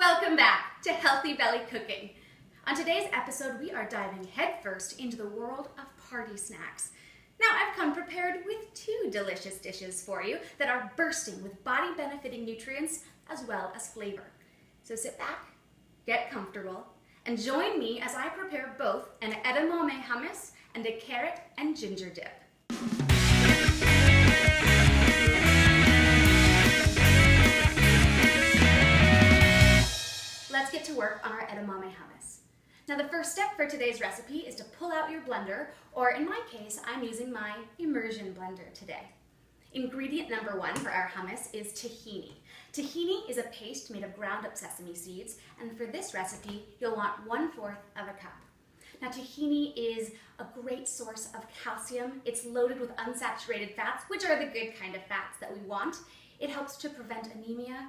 Welcome back to Healthy Belly Cooking. On today's episode, we are diving headfirst into the world of party snacks. Now, I've come prepared with two delicious dishes for you that are bursting with body-benefiting nutrients as well as flavor. So sit back, get comfortable, and join me as I prepare both an edamame hummus and a carrot and ginger dip. Let's get to work on our edamame hummus. Now the first step for today's recipe is to pull out your blender, or in my case, I'm using my immersion blender today. Ingredient number one for our hummus is tahini. Tahini is a paste made of ground up sesame seeds, and for this recipe, you'll want 1/4 of a cup. Now tahini is a great source of calcium. It's loaded with unsaturated fats, which are the good kind of fats that we want. It helps to prevent anemia.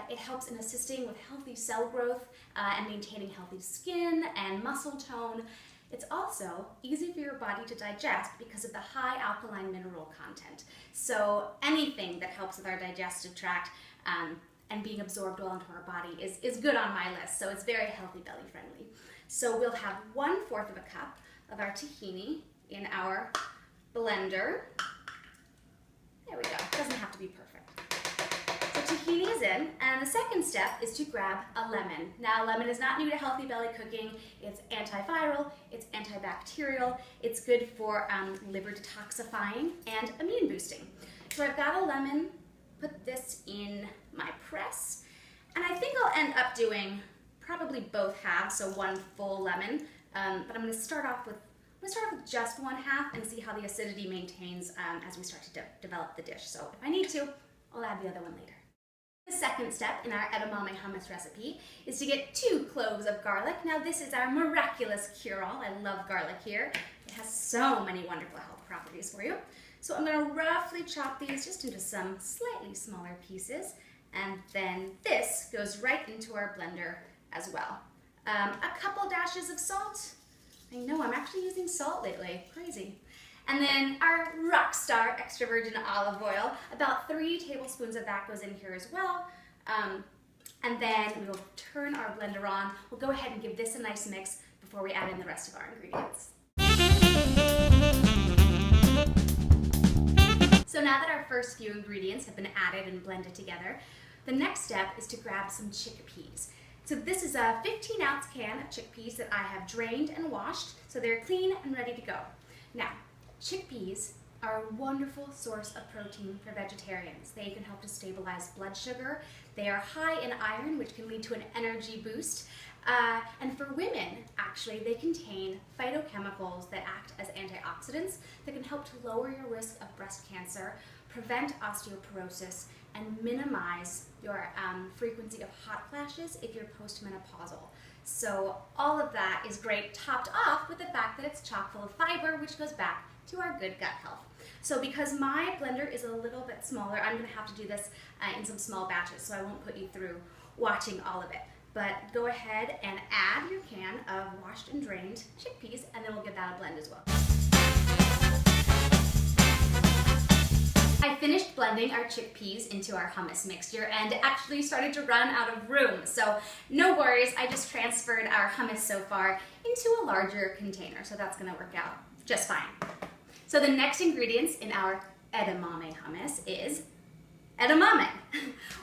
It helps in assisting with healthy cell growth and maintaining healthy skin and muscle tone. It's also easy for your body to digest because of the high alkaline mineral content. So anything that helps with our digestive tract and being absorbed well into our body is good on my list. So it's very healthy belly friendly. So we'll have 1/4 of a cup of our tahini in our blender. There we go. It doesn't have to be perfect. Tahini is in, and the second step is to grab a lemon. Now, lemon is not new to healthy belly cooking. It's antiviral, it's antibacterial, it's good for liver detoxifying and immune boosting. So I've got a lemon, put this in my press, and I think I'll end up doing probably both halves, so 1 full lemon, but I'm going to start off with just 1/2 and see how the acidity maintains as we start to develop the dish. So if I need to, I'll add the other one later. The second step in our edamame hummus recipe is to get 2 cloves of garlic. Now this is our miraculous cure-all. I love garlic here. It has so many wonderful health properties for you. So I'm going to roughly chop these just into some slightly smaller pieces, and then this goes right into our blender as well. A couple dashes of salt. I know, I'm actually using salt lately. Crazy. And then our rock star extra virgin olive oil, about 3 tablespoons of that goes in here as well. And then we will turn our blender on. We'll go ahead and give this a nice mix before we add in the rest of our ingredients. So now that our first few ingredients have been added and blended together, the next step is to grab some chickpeas. So this is a 15-ounce can of chickpeas that I have drained and washed, so they're clean and ready to go. Now, chickpeas are a wonderful source of protein for vegetarians. They can help to stabilize blood sugar. They are high in iron, which can lead to an energy boost. And for women, actually, they contain phytochemicals that act as antioxidants that can help to lower your risk of breast cancer, prevent osteoporosis, and minimize your frequency of hot flashes if you're postmenopausal. So all of that is great, topped off with the fact that it's chock full of fiber, which goes back to our good gut health. So because my blender is a little bit smaller, I'm going to have to do this in some small batches, so I won't put you through watching all of it. But go ahead and add your can of washed and drained chickpeas, and then we'll give that a blend as well. I finished blending our chickpeas into our hummus mixture and actually started to run out of room. So no worries, I just transferred our hummus so far into a larger container, so that's going to work out just fine. So the next ingredients in our edamame hummus is edamame.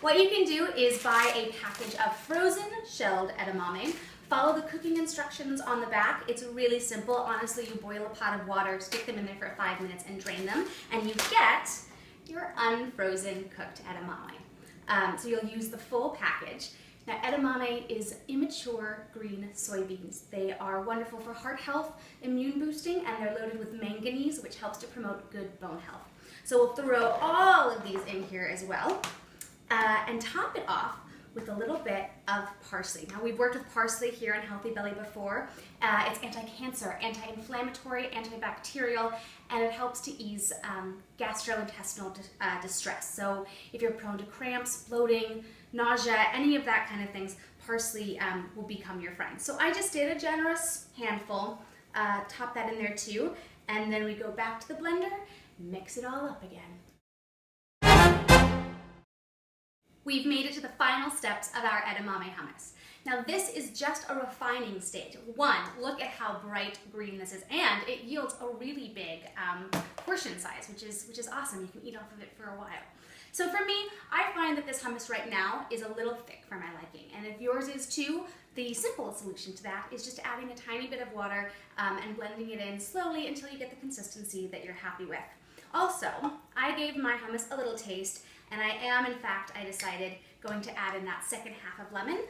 What you can do is buy a package of frozen shelled edamame. Follow the cooking instructions on the back. It's really simple. Honestly, you boil a pot of water, stick them in there for 5 minutes and drain them, and you get your unfrozen cooked edamame. So you'll use the full package. Now, edamame is immature green soybeans. They are wonderful for heart health, immune boosting, and they're loaded with manganese, which helps to promote good bone health. So we'll throw all of these in here as well, and top it off with a little bit of parsley. Now, we've worked with parsley here on Healthy Belly before. It's anti-cancer, anti-inflammatory, antibacterial, and it helps to ease gastrointestinal distress. So if you're prone to cramps, bloating, nausea, any of that kind of things, parsley will become your friend. So I just did a generous handful, top that in there too, and then we go back to the blender, mix it all up again. We've made it to the final steps of our edamame hummus. Now this is just a refining stage. One, look at how bright green this is, and it yields a really big portion size, which is awesome. You can eat off of it for a while. So for me, I find that this hummus right now is a little thick for my liking, and if yours is too, the simple solution to that is just adding a tiny bit of water and blending it in slowly until you get the consistency that you're happy with. Also, I gave my hummus a little taste, and I am, in fact, I decided going to add in that second half of lemon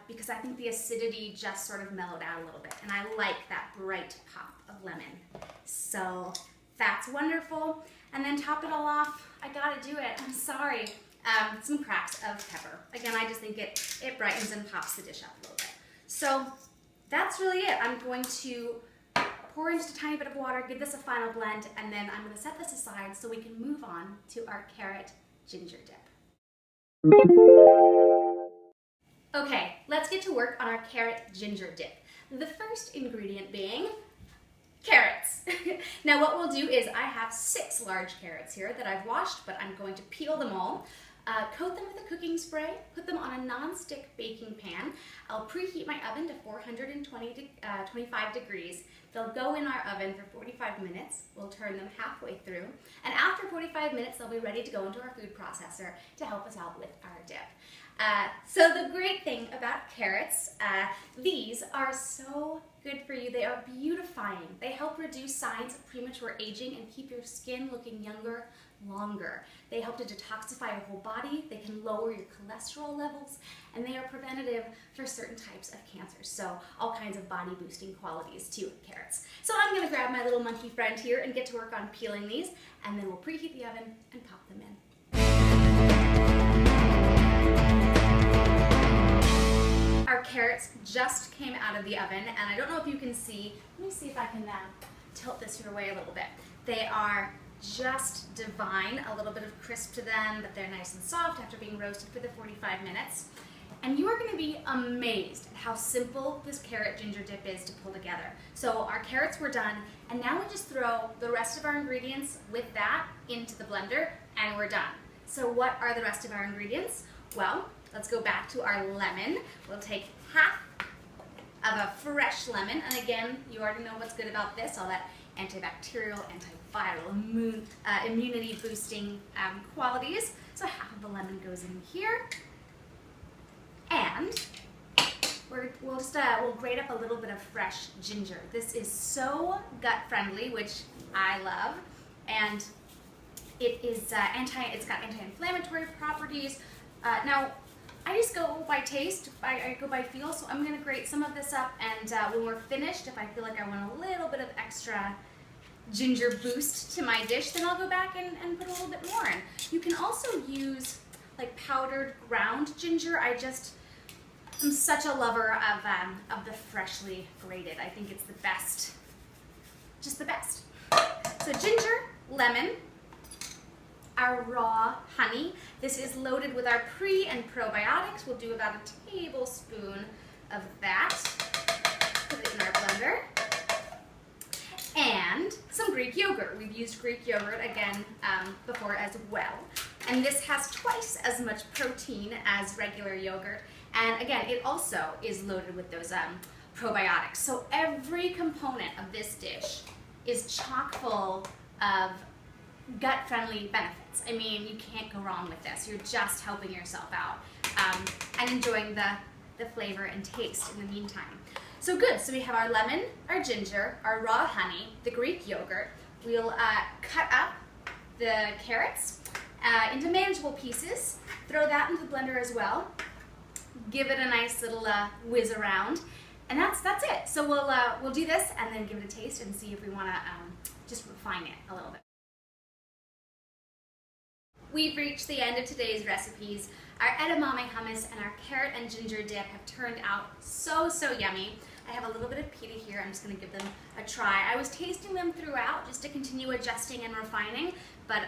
because I think the acidity just sort of mellowed out a little bit, and I like that bright pop of lemon. So that's wonderful. And then top it all off, I gotta do it, I'm sorry, some cracks of pepper. Again, I just think it brightens and pops the dish up a little bit. So that's really it. I'm going to pour in just a tiny bit of water, give this a final blend, and then I'm gonna set this aside so we can move on to our carrot ginger dip. Okay, let's get to work on our carrot ginger dip. The first ingredient being carrots. Now what we'll do is I have 6 large carrots here that I've washed, but I'm going to peel them all, coat them with a cooking spray, put them on a non-stick baking pan. I'll preheat my oven to 425 degrees. They'll go in our oven for 45 minutes. We'll turn them halfway through, and after 45 minutes they'll be ready to go into our food processor to help us out with our dip. So the great thing about carrots, these are so good for you. They are beautifying. They help reduce signs of premature aging and keep your skin looking younger longer. They help to detoxify your whole body. They can lower your cholesterol levels, and they are preventative for certain types of cancers. So all kinds of body boosting qualities to carrots. So I'm going to grab my little monkey friend here and get to work on peeling these, and then we'll preheat the oven and pop them in. Our carrots just came out of the oven, and I don't know if you can see. Let me see if I can tilt this your way a little bit. They are just divine, a little bit of crisp to them, but they're nice and soft after being roasted for the 45 minutes. And you are going to be amazed at how simple this carrot ginger dip is to pull together. So our carrots were done, and now we just throw the rest of our ingredients with that into the blender, and we're done. So what are the rest of our ingredients? Well, let's go back to our lemon. We'll take half of a fresh lemon, and again, you already know what's good about this, all that antibacterial, antiviral, immunity boosting qualities. So half of the lemon goes in here, and we'll grate up a little bit of fresh ginger. This is so gut friendly, which I love, and it's got anti-inflammatory properties. Now, I just go by taste, I go by feel, so I'm going to grate some of this up, and when we're finished, if I feel like I want a little bit of extra ginger boost to my dish, then I'll go back and put a little bit more in. You can also use like powdered ground ginger. I'm such a lover of the freshly grated. I think it's the best, just the best. So ginger, lemon, our raw honey. This is loaded with our pre and probiotics. We'll do about a tablespoon of that. Put it in our blender. And some Greek yogurt. We've used Greek yogurt again before as well. And this has twice as much protein as regular yogurt. And again, it also is loaded with those probiotics. So every component of this dish is chock full of gut-friendly benefits. I mean, you can't go wrong with this. You're just helping yourself out and enjoying the flavor and taste in the meantime. So good. So we have our lemon, our ginger, our raw honey, the Greek yogurt. We'll cut up the carrots into manageable pieces. Throw that into the blender as well. Give it a nice little whiz around, and that's it. So we'll do this and then give it a taste and see if we want to just refine it a little bit. We've reached the end of today's recipes. Our edamame hummus and our carrot and ginger dip have turned out so yummy. I have a little bit of pita here. I'm just going to give them a try. I was tasting them throughout just to continue adjusting and refining, but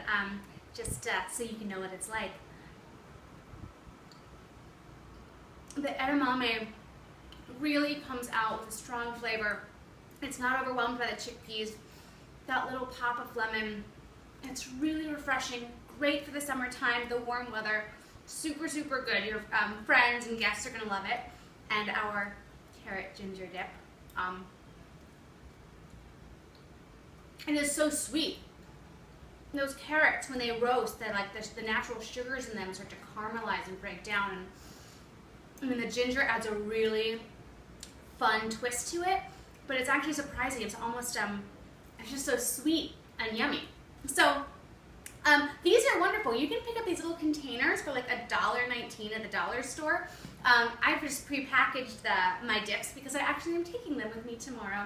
just so you can know what it's like. The edamame really comes out with a strong flavor. It's not overwhelmed by the chickpeas. That little pop of lemon. It's really refreshing. Great for the summertime, the warm weather. Super, super good. Your friends and guests are gonna love it. And our carrot ginger dip. It is so sweet. Those carrots, when they roast, they're like the natural sugars in them start to caramelize and break down. And then the ginger adds a really fun twist to it, but it's actually surprising. It's almost, it's just so sweet and yummy. So these are wonderful. You can pick up these little containers for like $1.19 at the dollar store. I've just prepackaged my dips because I actually am taking them with me tomorrow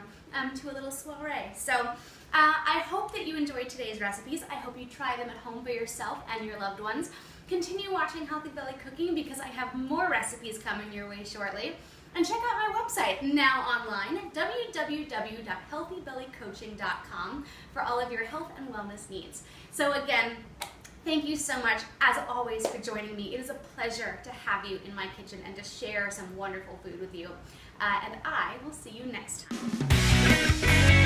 to a little soiree. So I hope that you enjoyed today's recipes. I hope you try them at home for yourself and your loved ones. Continue watching Healthy Belly Cooking because I have more recipes coming your way shortly. And check out my website, now online, www.healthybellycoaching.com for all of your health and wellness needs. So again, thank you so much, as always, for joining me. It is a pleasure to have you in my kitchen and to share some wonderful food with you. And I will see you next time.